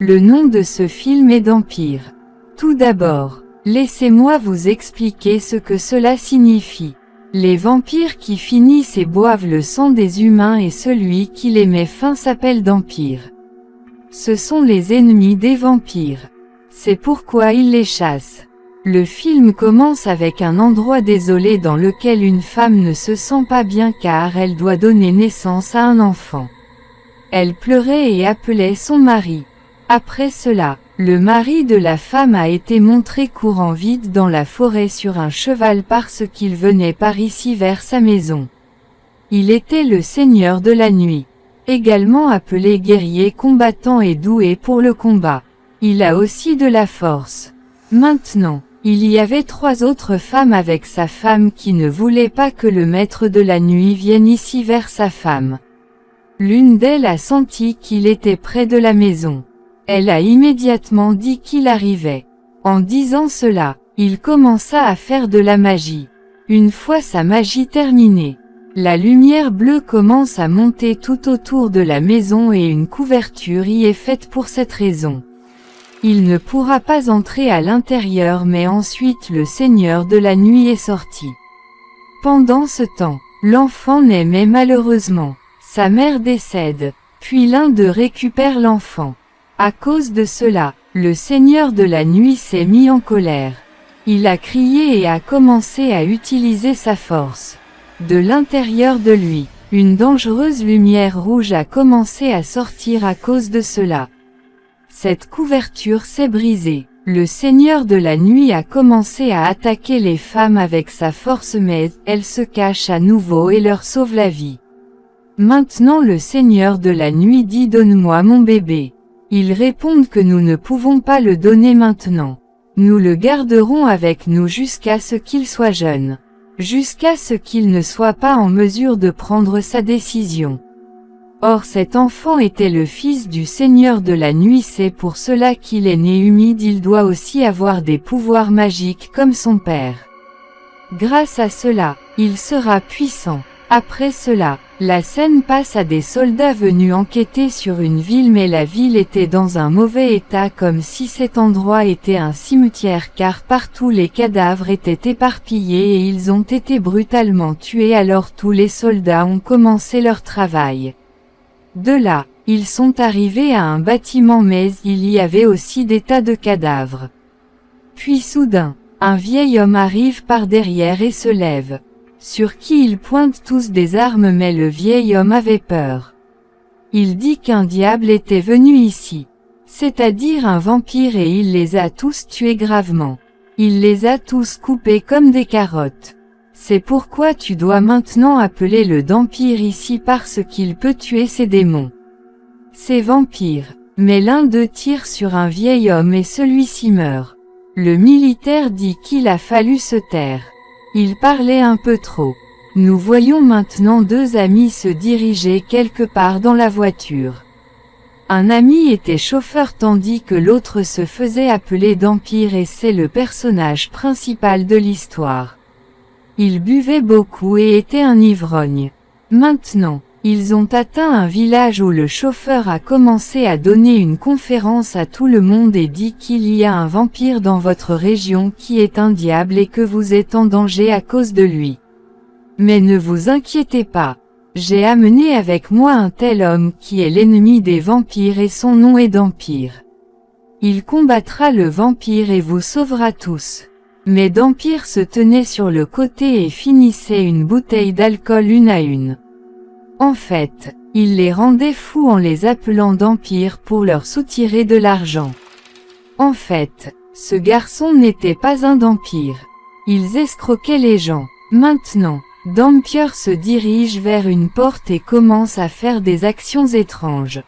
Le nom de ce film est d'Empire. Tout d'abord, laissez-moi vous expliquer ce que cela signifie. Les vampires qui finissent et boivent le sang des humains et celui qui les met fin s'appelle d'Empire. Ce sont les ennemis des vampires. C'est pourquoi ils les chassent. Le film commence avec un endroit désolé dans lequel une femme ne se sent pas bien car elle doit donner naissance à un enfant. Elle pleurait et appelait son mari. Après cela, le mari de la femme a été montré courant vite dans la forêt sur un cheval parce qu'il venait par ici vers sa maison. Il était le seigneur de la nuit, également appelé guerrier combattant et doué pour le combat. Il a aussi de la force. Maintenant, il y avait 3 autres femmes avec sa femme qui ne voulaient pas que le maître de la nuit vienne ici vers sa femme. L'une d'elles a senti qu'il était près de la maison. Elle a immédiatement dit qu'il arrivait. En disant cela, il commença à faire de la magie. Une fois sa magie terminée, la lumière bleue commence à monter tout autour de la maison et une couverture y est faite pour cette raison. Il ne pourra pas entrer à l'intérieur mais ensuite le seigneur de la nuit est sorti. Pendant ce temps, l'enfant naît mais malheureusement, sa mère décède, puis l'un d'eux récupère l'enfant. À cause de cela, le seigneur de la nuit s'est mis en colère. Il a crié et a commencé à utiliser sa force. De l'intérieur de lui, une dangereuse lumière rouge a commencé à sortir à cause de cela. Cette couverture s'est brisée. Le seigneur de la nuit a commencé à attaquer les femmes avec sa force mais elles se cachent à nouveau et leur sauvent la vie. Maintenant le seigneur de la nuit dit « Donne-moi mon bébé ». Ils répondent que nous ne pouvons pas le donner maintenant. Nous le garderons avec nous jusqu'à ce qu'il soit jeune. Jusqu'à ce qu'il ne soit pas en mesure de prendre sa décision. Or cet enfant était le fils du seigneur de la nuit, c'est pour cela qu'il est né humide, il doit aussi avoir des pouvoirs magiques comme son père. Grâce à cela, il sera puissant. Après cela, la scène passe à des soldats venus enquêter sur une ville mais la ville était dans un mauvais état comme si cet endroit était un cimetière car partout les cadavres étaient éparpillés et ils ont été brutalement tués alors tous les soldats ont commencé leur travail. De là, ils sont arrivés à un bâtiment mais il y avait aussi des tas de cadavres. Puis soudain, un vieil homme arrive par derrière et se lève. Sur qui ils pointent tous des armes mais le vieil homme avait peur. Il dit qu'un diable était venu ici, c'est-à-dire un vampire et il les a tous tués gravement. Il les a tous coupés comme des carottes. C'est pourquoi tu dois maintenant appeler le vampire ici parce qu'il peut tuer ces démons. Ces vampires, mais l'un d'eux tire sur un vieil homme et celui-ci meurt. Le militaire dit qu'il a fallu se taire. Il parlait un peu trop. Nous voyons maintenant 2 amis se diriger quelque part dans la voiture. Un ami était chauffeur tandis que l'autre se faisait appeler vampire et c'est le personnage principal de l'histoire. Il buvait beaucoup et était un ivrogne. Maintenant, ils ont atteint un village où le chauffeur a commencé à donner une conférence à tout le monde et dit qu'il y a un vampire dans votre région qui est un diable et que vous êtes en danger à cause de lui. Mais ne vous inquiétez pas. J'ai amené avec moi un tel homme qui est l'ennemi des vampires et son nom est d'Empire. Il combattra le vampire et vous sauvera tous. Mais d'Empire se tenait sur le côté et finissait une bouteille d'alcool une à une. En fait, il les rendait fous en les appelant d'Empire pour leur soutirer de l'argent. En fait, ce garçon n'était pas un vampire. Ils escroquaient les gens. Maintenant, D'Empire se dirige vers une porte et commence à faire des actions étranges.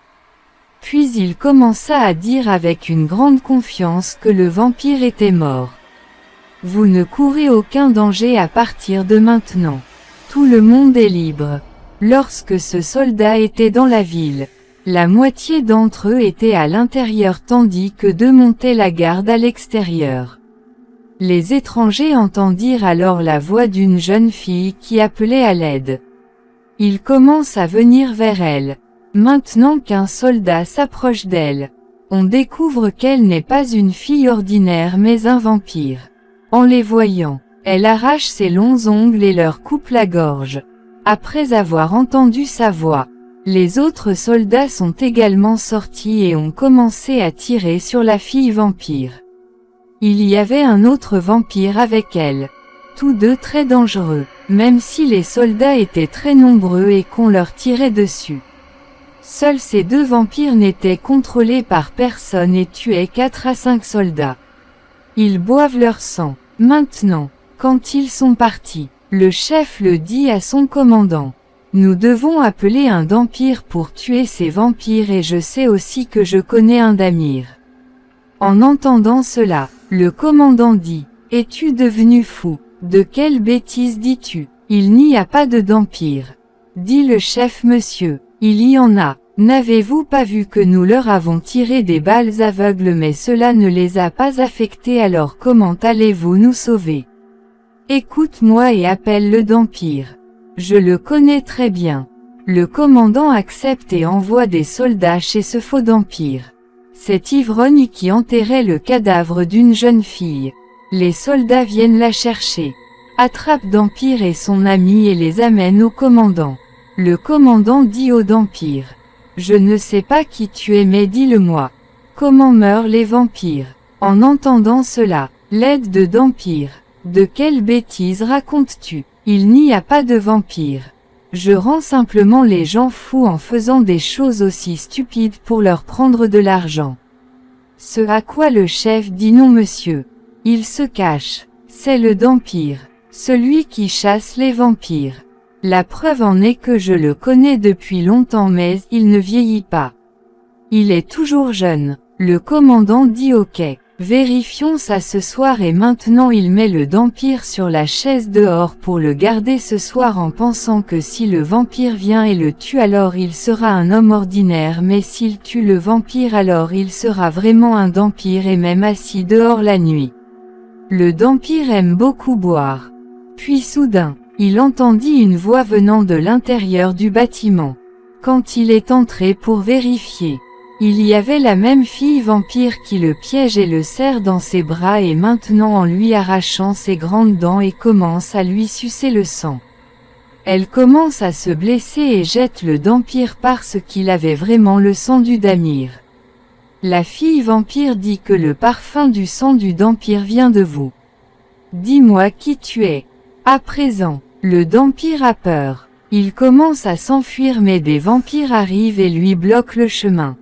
Puis il commença à dire avec une grande confiance que le vampire était mort. Vous ne courez aucun danger à partir de maintenant. Tout le monde est libre. Lorsque ce soldat était dans la ville, la moitié d'entre eux étaient à l'intérieur tandis que 2 montaient la garde à l'extérieur. Les étrangers entendirent alors la voix d'une jeune fille qui appelait à l'aide. Ils commencent à venir vers elle. Maintenant qu'un soldat s'approche d'elle, On découvre qu'elle n'est pas une fille ordinaire mais un vampire. En les voyant, elle arrache ses longs ongles et leur coupe la gorge. Après avoir entendu sa voix, les autres soldats sont également sortis et ont commencé à tirer sur la fille vampire. Il y avait un autre vampire avec elle. Tous deux très dangereux, même si les soldats étaient très nombreux et qu'on leur tirait dessus. Seuls ces deux vampires n'étaient contrôlés par personne et tuaient 4 à 5 soldats. Ils boivent leur sang. Maintenant, quand ils sont partis, le chef le dit à son commandant. Nous devons appeler un dampire pour tuer ces vampires et je sais aussi que je connais un damir. En entendant cela, le commandant dit, « Es-tu devenu fou? De quelle bêtise dis-tu? Il n'y a pas de dampire. » Dit le chef, « Monsieur, il y en a. N'avez-vous pas vu que nous leur avons tiré des balles aveugles mais cela ne les a pas affectés alors comment allez-vous nous sauver? Écoute-moi et appelle le dampire. Je le connais très bien. » Le commandant accepte et envoie des soldats chez ce faux dampire. C'est ivrogne qui enterrait le cadavre d'une jeune fille. Les soldats viennent la chercher, attrapent Dampire et son ami et les amènent au commandant. Le commandant dit au Dampire, « Je ne sais pas qui tu es mais dis-le-moi. Comment meurent les vampires ?» En entendant cela, l'aide de Dampire, « De quelle bêtise racontes-tu? Il n'y a pas de vampires. Je rends simplement les gens fous en faisant des choses aussi stupides pour leur prendre de l'argent. » Ce à quoi le chef dit non monsieur. Il se cache. C'est le dampire. Celui qui chasse les vampires. La preuve en est que je le connais depuis longtemps mais il ne vieillit pas. Il est toujours jeune. Le commandant dit ok. Vérifions ça ce soir et maintenant il met le dampire sur la chaise dehors pour le garder ce soir en pensant que si le vampire vient et le tue alors il sera un homme ordinaire mais s'il tue le vampire alors il sera vraiment un dampire et même assis dehors la nuit. Le dampire aime beaucoup boire. Puis soudain, il entendit une voix venant de l'intérieur du bâtiment. Quand il est entré pour vérifier, il y avait la même fille vampire qui le piège et le serre dans ses bras et maintenant en lui arrachant ses grandes dents et commence à lui sucer le sang. Elle commence à se blesser et jette le dampire parce qu'il avait vraiment le sang du damir. La fille vampire dit que le parfum du sang du dampire vient de vous. Dis-moi qui tu es. À présent, le dampire a peur. Il commence à s'enfuir mais des vampires arrivent et lui bloquent le chemin.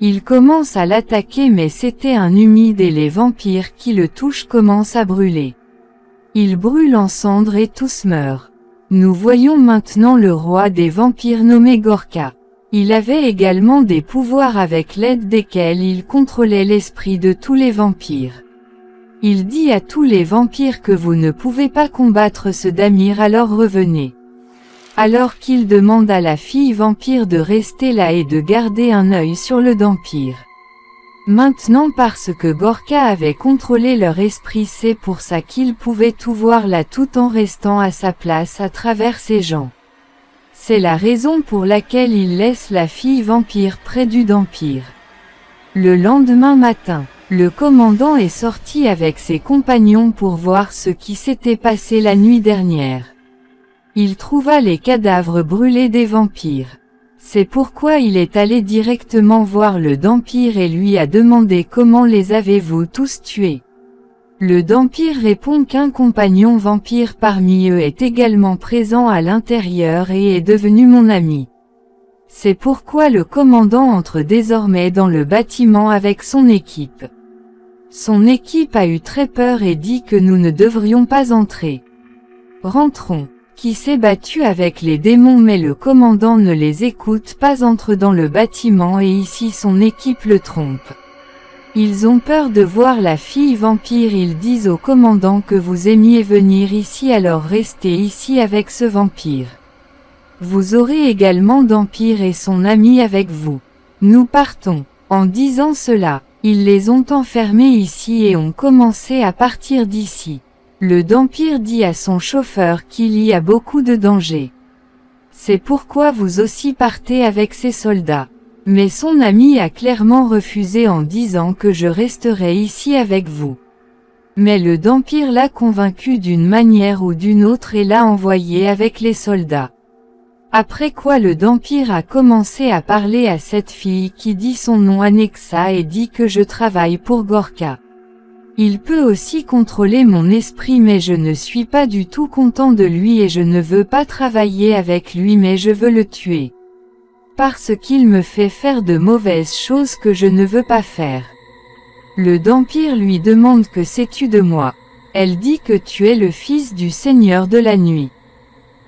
Il commence à l'attaquer mais c'était un humide et les vampires qui le touchent commencent à brûler. Il brûle en cendres et tous meurent. Nous voyons maintenant le roi des vampires nommé Gorka. Il avait également des pouvoirs avec l'aide desquels il contrôlait l'esprit de tous les vampires. Il dit à tous les vampires que vous ne pouvez pas combattre ce damir alors revenez. Alors qu'il demande à la fille vampire de rester là et de garder un œil sur le dampire. Maintenant parce que Gorka avait contrôlé leur esprit c'est pour ça qu'il pouvait tout voir là tout en restant à sa place à travers ces gens. C'est la raison pour laquelle il laisse la fille vampire près du dampire. Le lendemain matin, le commandant est sorti avec ses compagnons pour voir ce qui s'était passé la nuit dernière. Il trouva les cadavres brûlés des vampires. C'est pourquoi il est allé directement voir le dampire et lui a demandé comment les avez-vous tous tués. Le dampire répond qu'un compagnon vampire parmi eux est également présent à l'intérieur et est devenu mon ami. C'est pourquoi le commandant entre désormais dans le bâtiment avec son équipe. Son équipe a eu très peur et dit que nous ne devrions pas entrer. Rentrons. Qui s'est battu avec les démons mais le commandant ne les écoute pas entre dans le bâtiment et ici son équipe le trompe. Ils ont peur de voir la fille vampire ils disent au commandant que vous aimiez venir ici alors restez ici avec ce vampire. Vous aurez également Dampire et son ami avec vous. Nous partons. En disant cela, ils les ont enfermés ici et ont commencé à partir d'ici. Le dampire dit à son chauffeur qu'il y a beaucoup de dangers. C'est pourquoi vous aussi partez avec ces soldats. Mais son ami a clairement refusé en disant que je resterai ici avec vous. Mais le vampire l'a convaincu d'une manière ou d'une autre et l'a envoyé avec les soldats. Après quoi le vampire a commencé à parler à cette fille qui dit son nom Annexa et dit que je travaille pour Gorka. Il peut aussi contrôler mon esprit mais je ne suis pas du tout content de lui et je ne veux pas travailler avec lui mais je veux le tuer. Parce qu'il me fait faire de mauvaises choses que je ne veux pas faire. Le vampire lui demande que sais-tu de moi. Elle dit que tu es le fils du Seigneur de la Nuit.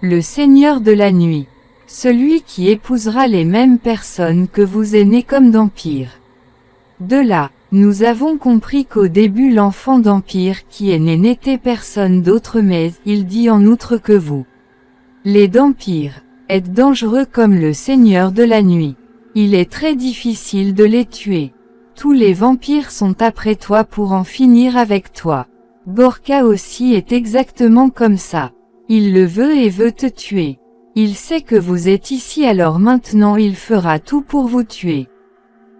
Le Seigneur de la Nuit. Celui qui épousera les mêmes personnes que vous est né comme vampire. De là, nous avons compris qu'au début l'enfant vampire qui est né n'était personne d'autre mais il dit en outre que vous. Les vampires êtes dangereux comme le Seigneur de la Nuit. Il est très difficile de les tuer. Tous les vampires sont après toi pour en finir avec toi. Gorka aussi est exactement comme ça. Il le veut et veut te tuer. Il sait que vous êtes ici alors maintenant il fera tout pour vous tuer.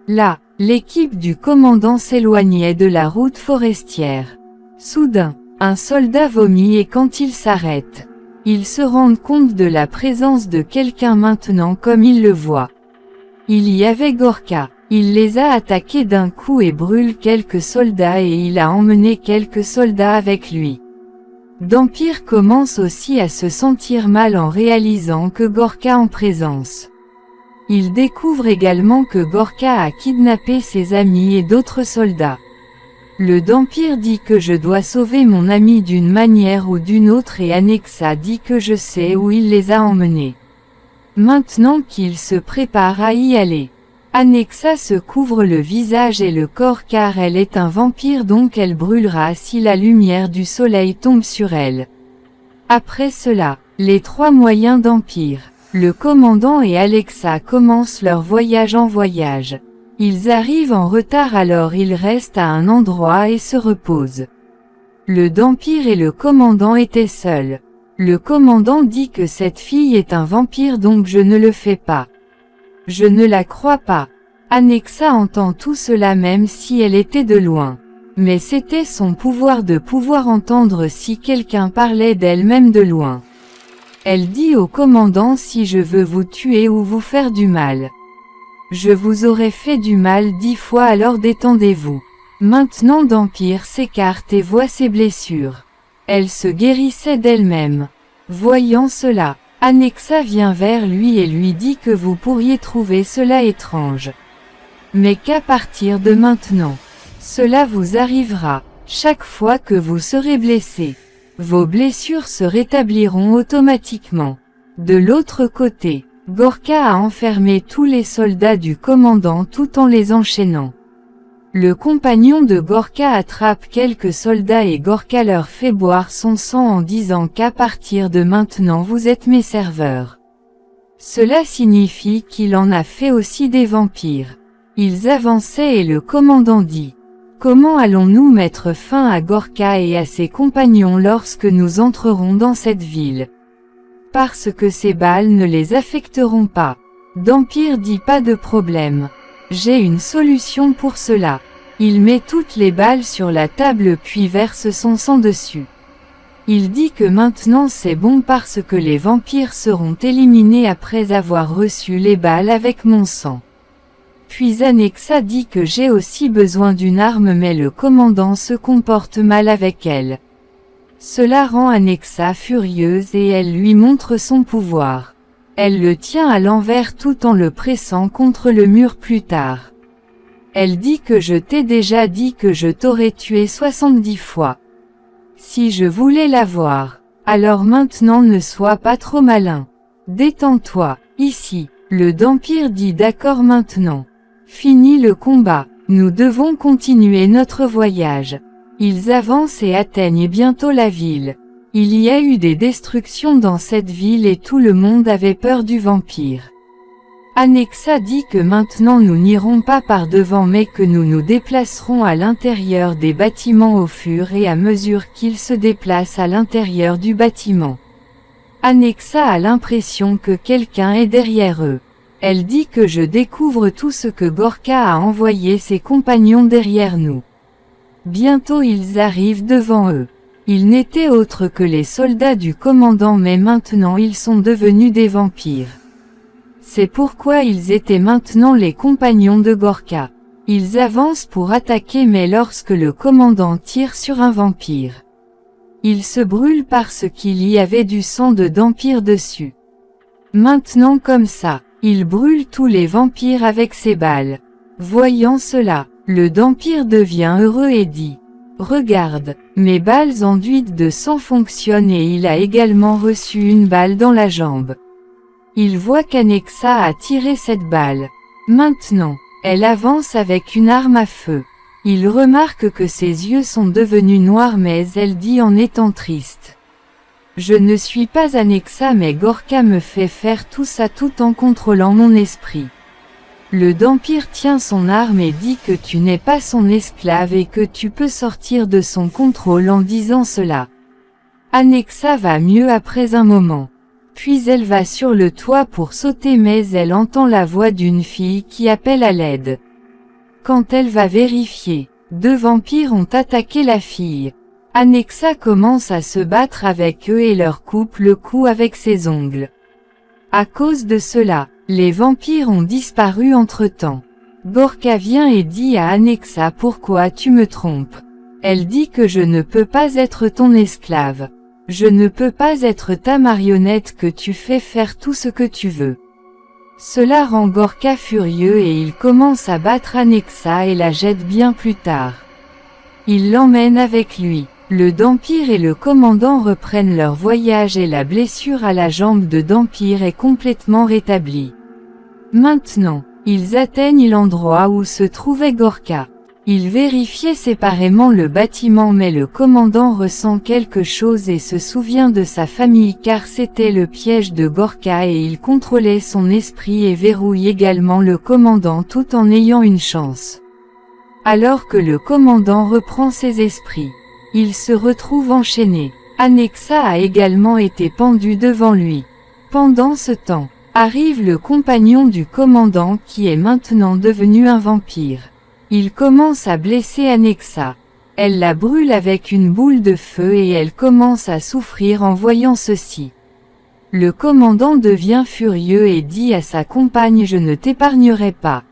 Là, l'équipe du commandant s'éloignait de la route forestière. Soudain, un soldat vomit et quand il s'arrête, ils se rendent compte de la présence de quelqu'un maintenant comme ils le voient. Il y avait Gorka. Il les a attaqués d'un coup et brûle quelques soldats et il a emmené quelques soldats avec lui. Vampire commence aussi à se sentir mal en réalisant que Gorka en présence. Il découvre également que Gorka a kidnappé ses amis et d'autres soldats. Le vampire dit que je dois sauver mon ami d'une manière ou d'une autre et Annexa dit que je sais où il les a emmenés. Maintenant qu'il se prépare à y aller. Annexa se couvre le visage et le corps car elle est un vampire donc elle brûlera si la lumière du soleil tombe sur elle. Après cela, les trois moyens d'empire, le commandant et Alexa commencent leur voyage en voyage. Ils arrivent en retard alors ils restent à un endroit et se reposent. Le vampire et le commandant étaient seuls. Le commandant dit que cette fille est un vampire donc je ne le fais pas. Je ne la crois pas. Annexa entend tout cela même si elle était de loin. Mais c'était son pouvoir de pouvoir entendre si quelqu'un parlait d'elle-même de loin. Elle dit au commandant si je veux vous tuer ou vous faire du mal. Je vous aurais fait du mal 10 fois alors détendez-vous. Maintenant Vampire s'écarte et voit ses blessures. Elle se guérissait d'elle-même. Voyant cela, Annexa vient vers lui et lui dit que vous pourriez trouver cela étrange. Mais qu'à partir de maintenant, cela vous arrivera, chaque fois que vous serez blessé. Vos blessures se rétabliront automatiquement. De l'autre côté, Gorka a enfermé tous les soldats du commandant tout en les enchaînant. Le compagnon de Gorka attrape quelques soldats et Gorka leur fait boire son sang en disant qu'à partir de maintenant vous êtes mes serveurs. Cela signifie qu'il en a fait aussi des vampires. Ils avançaient et le commandant dit « Comment allons-nous mettre fin à Gorka et à ses compagnons lorsque nous entrerons dans cette ville ? Parce que ces balles ne les affecteront pas. » Vampire dit « Pas de problème. J'ai une solution pour cela. » Il met toutes les balles sur la table puis verse son sang dessus. Il dit que maintenant c'est bon parce que les vampires seront éliminés après avoir reçu les balles avec mon sang. Puis Annexa dit que j'ai aussi besoin d'une arme mais le commandant se comporte mal avec elle. Cela rend Annexa furieuse et elle lui montre son pouvoir. Elle le tient à l'envers tout en le pressant contre le mur plus tard. Elle dit que je t'ai déjà dit que je t'aurais tué 70 fois. Si je voulais la voir, alors maintenant ne sois pas trop malin. Détends-toi, ici. Le vampire dit d'accord maintenant. Fini le combat, nous devons continuer notre voyage. Ils avancent et atteignent bientôt la ville. Il y a eu des destructions dans cette ville et tout le monde avait peur du vampire. Annexa dit que maintenant nous n'irons pas par devant mais que nous nous déplacerons à l'intérieur des bâtiments au fur et à mesure qu'ils se déplacent à l'intérieur du bâtiment. Annexa a l'impression que quelqu'un est derrière eux. Elle dit que je découvre tout ce que Gorka a envoyé ses compagnons derrière nous. Bientôt ils arrivent devant eux. Ils n'étaient autres que les soldats du commandant, mais maintenant ils sont devenus des vampires. C'est pourquoi ils étaient maintenant les compagnons de Gorka. Ils avancent pour attaquer, mais lorsque le commandant tire sur un vampire, il se brûle parce qu'il y avait du sang de vampire dessus. Maintenant comme ça, il brûle tous les vampires avec ses balles. Voyant cela, le vampire devient heureux et dit: regarde, mes balles enduites de sang fonctionnent, et il a également reçu une balle dans la jambe. Il voit qu'Anexa a tiré cette balle. Maintenant, elle avance avec une arme à feu. Il remarque que ses yeux sont devenus noirs, mais elle dit en étant triste: je ne suis pas Anexa, mais Gorka me fait faire tout ça tout en contrôlant mon esprit. Le vampire tient son arme et dit que tu n'es pas son esclave et que tu peux sortir de son contrôle en disant cela. Anexa va mieux après un moment. Puis elle va sur le toit pour sauter, mais elle entend la voix d'une fille qui appelle à l'aide. Quand elle va vérifier, 2 vampires ont attaqué la fille. Anexa commence à se battre avec eux et leur coupe le cou avec ses ongles. À cause de cela, les vampires ont disparu entre-temps. Gorka vient et dit à Anexa: pourquoi tu me trompes? Elle dit que je ne peux pas être ton esclave. Je ne peux pas être ta marionnette que tu fais faire tout ce que tu veux. Cela rend Gorka furieux et il commence à battre Anexa et la jette bien plus tard. Il l'emmène avec lui. Le vampire et le commandant reprennent leur voyage et la blessure à la jambe de vampire est complètement rétablie. Maintenant, ils atteignent l'endroit où se trouvait Gorka. Ils vérifiaient séparément le bâtiment, mais le commandant ressent quelque chose et se souvient de sa famille, car c'était le piège de Gorka et il contrôlait son esprit et verrouille également le commandant tout en ayant une chance. Alors que le commandant reprend ses esprits, il se retrouve enchaîné. Anexa a également été pendue devant lui. Pendant ce temps, arrive le compagnon du commandant qui est maintenant devenu un vampire. Il commence à blesser Anexa. Elle la brûle avec une boule de feu et elle commence à souffrir en voyant ceci. Le commandant devient furieux et dit à sa compagne: je ne t'épargnerai pas.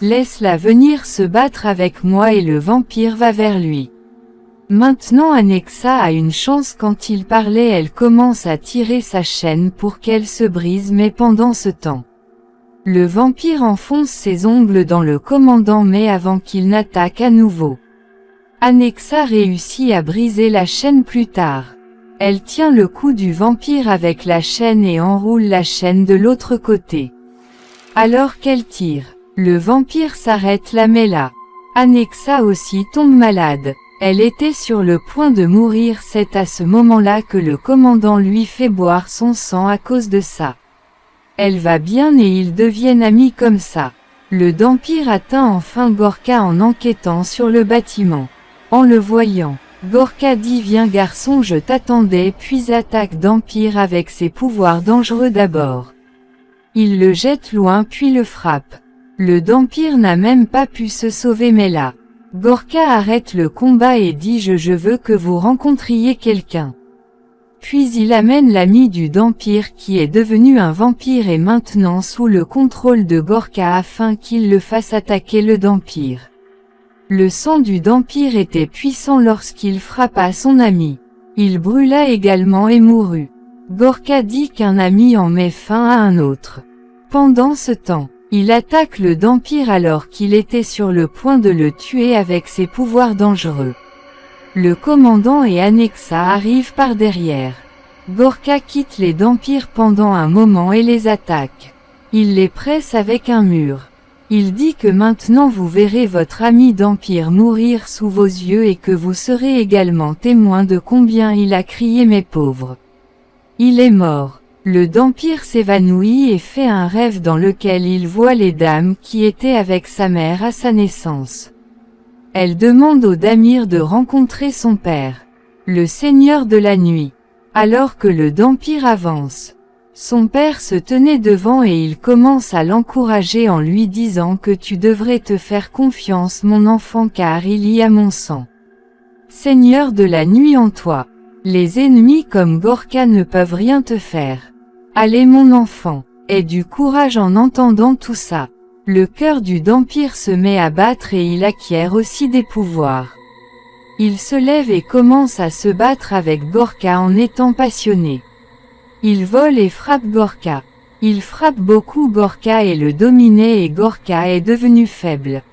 Laisse-la venir se battre avec moi, et le vampire va vers lui. Maintenant Anexa a une chance. Quand il parlait, elle commence à tirer sa chaîne pour qu'elle se brise, mais pendant ce temps, le vampire enfonce ses ongles dans le commandant, mais avant qu'il n'attaque à nouveau, Anexa réussit à briser la chaîne plus tard. Elle tient le cou du vampire avec la chaîne et enroule la chaîne de l'autre côté. Alors qu'elle tire, le vampire s'arrête là, mais là, Anexa aussi tombe malade. Elle était sur le point de mourir. C'est à ce moment-là que le commandant lui fait boire son sang à cause de ça. Elle va bien et ils deviennent amis comme ça. Le vampire atteint enfin Gorka en enquêtant sur le bâtiment. En le voyant, Gorka dit: viens garçon, je t'attendais, puis attaque vampire avec ses pouvoirs dangereux d'abord. Il le jette loin puis le frappe. Le vampire n'a même pas pu se sauver, mais là, Gorka arrête le combat et dit: je veux que vous rencontriez quelqu'un. Puis il amène l'ami du vampire qui est devenu un vampire et maintenant sous le contrôle de Gorka afin qu'il le fasse attaquer le vampire. Le sang du vampire était puissant lorsqu'il frappa son ami. Il brûla également et mourut. Gorka dit qu'un ami en met fin à un autre. Pendant ce temps, il attaque le vampire alors qu'il était sur le point de le tuer avec ses pouvoirs dangereux. Le commandant et Anexa arrivent par derrière. Gorka quitte les vampires pendant un moment et les attaque. Il les presse avec un mur. Il dit que maintenant vous verrez votre ami vampire mourir sous vos yeux et que vous serez également témoin de combien il a crié mes pauvres. Il est mort. Le vampire s'évanouit et fait un rêve dans lequel il voit les dames qui étaient avec sa mère à sa naissance. Elle demande au Damir de rencontrer son père, le seigneur de la nuit. Alors que le vampire avance Son père se tenait devant et il commence à l'encourager en lui disant que tu devrais te faire confiance mon enfant car il y a mon sang. Seigneur de la nuit en toi. Les ennemis comme Gorka ne peuvent rien te faire. Allez mon enfant, aie du courage en entendant tout ça. Le cœur du vampire se met à battre et il acquiert aussi des pouvoirs. Il se lève et commence à se battre avec Gorka en étant passionné. Il vole et frappe Gorka. Il frappe beaucoup Gorka et le dominait et Gorka est devenu faible.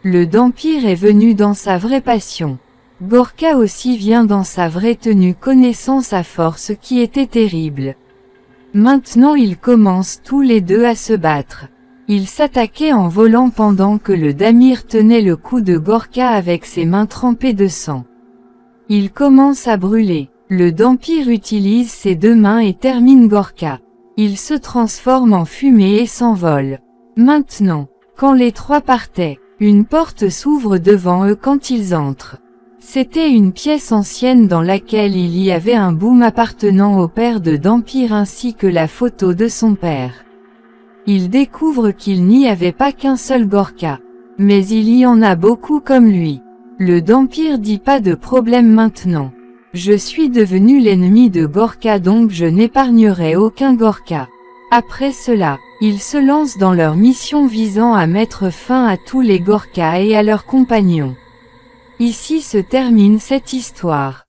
Le vampire est venu dans sa vraie passion. Gorka aussi vient dans sa vraie tenue connaissant sa force qui était terrible. Maintenant ils commencent tous les deux à se battre. Ils s'attaquaient en volant pendant que le Damir tenait le cou de Gorka avec ses mains trempées de sang. Il commence à brûler. Le vampire utilise ses deux mains et termine Gorka. Il se transforme en fumée et s'envole. Maintenant, quand les trois partaient, une porte s'ouvre devant eux quand ils entrent. C'était une pièce ancienne dans laquelle il y avait un baume appartenant au père de Dampire ainsi que la photo de son père. Ils découvrent qu'il n'y avait pas qu'un seul Gorka. Mais il y en a beaucoup comme lui. Le vampire dit pas de problème maintenant. Je suis devenu l'ennemi de Gorka donc je n'épargnerai aucun Gorka. Après cela, ils se lancent dans leur mission visant à mettre fin à tous les Gorka et à leurs compagnons. Ici se termine cette histoire.